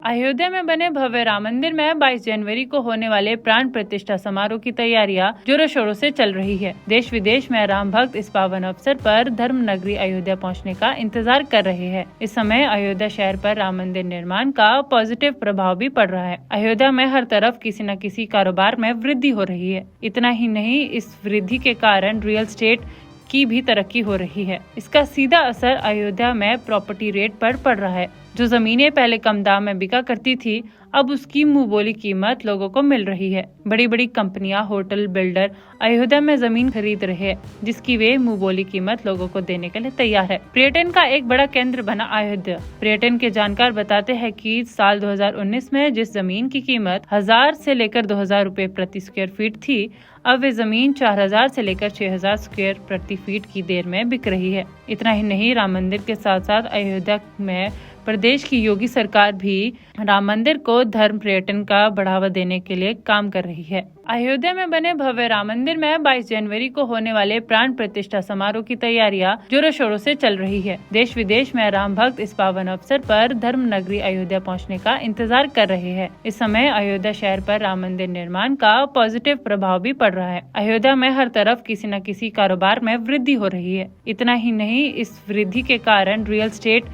अयोध्या में बने भव्य राम मंदिर में 22 जनवरी को होने वाले प्राण प्रतिष्ठा समारोह की तैयारियां जोरों शोरों से चल रही है। देश विदेश में राम भक्त इस पावन अवसर पर धर्म नगरी अयोध्या पहुंचने का इंतजार कर रहे हैं। इस समय अयोध्या शहर पर राम मंदिर निर्माण का पॉजिटिव प्रभाव भी पड़ रहा है। अयोध्या में हर तरफ किसी न किसी कारोबार में वृद्धि हो रही है। इतना ही नहीं, इस वृद्धि के कारण रियल एस्टेट की भी तरक्की हो रही है। इसका सीधा असर अयोध्या में प्रॉपर्टी रेट पर पड़ रहा है। जो जमीनें पहले कम दाम में बिका करती थी, अब उसकी मुंह बोली कीमत लोगों को मिल रही है। बड़ी बड़ी कंपनियां, होटल, बिल्डर अयोध्या में जमीन खरीद रहे हैं, जिसकी वे मुंह बोली कीमत लोगों को देने के लिए तैयार है। पर्यटन का एक बड़ा केंद्र बना अयोध्या। पर्यटन के जानकार बताते हैं कि साल 2019 में जिस जमीन की कीमत 1000 से लेकर 2000 रुपए प्रति स्क्वायर फीट थी, अब वे जमीन 4000 से लेकर 6000 स्क्वायर प्रति फीट की देर में बिक रही है। इतना ही नहीं, राम मंदिर के साथ साथ अयोध्या में प्रदेश की योगी सरकार भी राम मंदिर को धर्म पर्यटन का बढ़ावा देने के लिए काम कर रही है। अयोध्या में बने भव्य राम मंदिर में 22 जनवरी को होने वाले प्राण प्रतिष्ठा समारोह की तैयारियां जोरों शोरों से चल रही है। देश विदेश में राम भक्त इस पावन अवसर पर धर्म नगरी अयोध्या पहुंचने का इंतजार कर रहे हैं। इस समय अयोध्या शहर पर राम मंदिर निर्माण का पॉजिटिव प्रभाव भी पड़ रहा है। अयोध्या में हर तरफ किसी न किसी कारोबार में वृद्धि हो रही है। इतना ही नहीं, इस वृद्धि के कारण रियल एस्टेट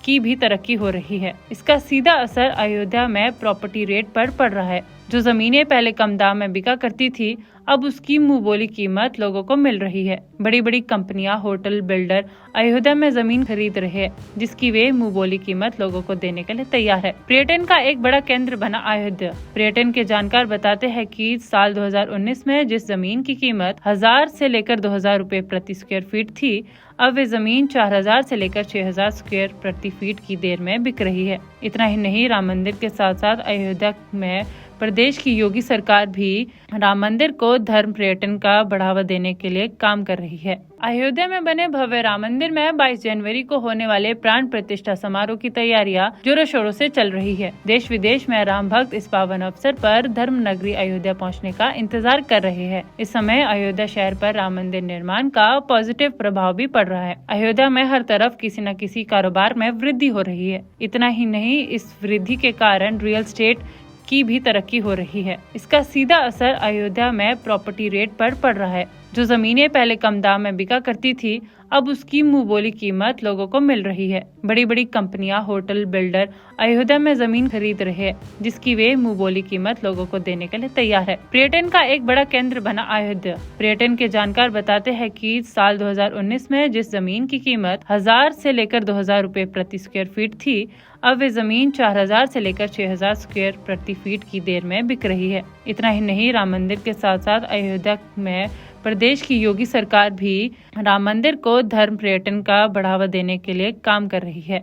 की भी तरक्की हो रही है। इसका सीधा असर अयोध्या में प्रॉपर्टी रेट पर पड़ रहा है। जो जमीनें पहले कम दाम में बिका करती थी, अब उसकी मुंह बोली कीमत लोगों को मिल रही है। बड़ी बड़ी कंपनियां, होटल, बिल्डर अयोध्या में जमीन खरीद रहे हैं, जिसकी वे मुंह बोली कीमत लोगों को देने के लिए तैयार है। पर्यटन का एक बड़ा केंद्र बना अयोध्या। पर्यटन के जानकार बताते हैं कि साल 2019 में जिस जमीन की कीमत 1000 से लेकर 2000 रुपए प्रति स्क्वायर फीट थी, अब वे जमीन 4000 से लेकर 6000 स्क्वायर प्रति फीट की देर में बिक रही है। इतना ही नहीं, राम मंदिर के साथ साथ अयोध्या में प्रदेश की योगी सरकार भी राम मंदिर को धर्म पर्यटन का बढ़ावा देने के लिए काम कर रही है। अयोध्या में बने भव्य राम मंदिर में 22 जनवरी को होने वाले प्राण प्रतिष्ठा समारोह की तैयारियां जोरों शोरों से चल रही है। देश विदेश में राम भक्त इस पावन अवसर पर धर्म नगरी अयोध्या पहुंचने का इंतजार कर रहे हैं। इस समय अयोध्या शहर पर राम मंदिर निर्माण का पॉजिटिव प्रभाव भी पड़ रहा है। अयोध्या में हर तरफ किसी न किसी कारोबार में वृद्धि हो रही है। इतना ही नहीं, इस वृद्धि के कारण रियल एस्टेट की भी तरक्की हो रही है। इसका सीधा असर अयोध्या में प्रॉपर्टी रेट पर पड़ रहा है। जो जमीनें पहले कम दाम में बिका करती थी, अब उसकी मुंह बोली कीमत लोगों को मिल रही है। बड़ी बड़ी कंपनियां, होटल, बिल्डर अयोध्या में जमीन खरीद रहे हैं, जिसकी वे मुंह बोली कीमत लोगों को देने के लिए तैयार है। पर्यटन का एक बड़ा केंद्र बना अयोध्या। पर्यटन के जानकार बताते हैं कि साल 2019 में जिस जमीन की कीमत 1000 से लेकर 2000 रुपए प्रति स्क्वायर फीट थी, अब वे जमीन 4000 से लेकर 6000 स्क्वायर प्रति फीट की देर में बिक रही है। इतना ही नहीं, राम मंदिर के साथ साथ अयोध्या में प्रदेश की योगी सरकार भी राम मंदिर को धर्म पर्यटन का बढ़ावा देने के लिए काम कर रही है।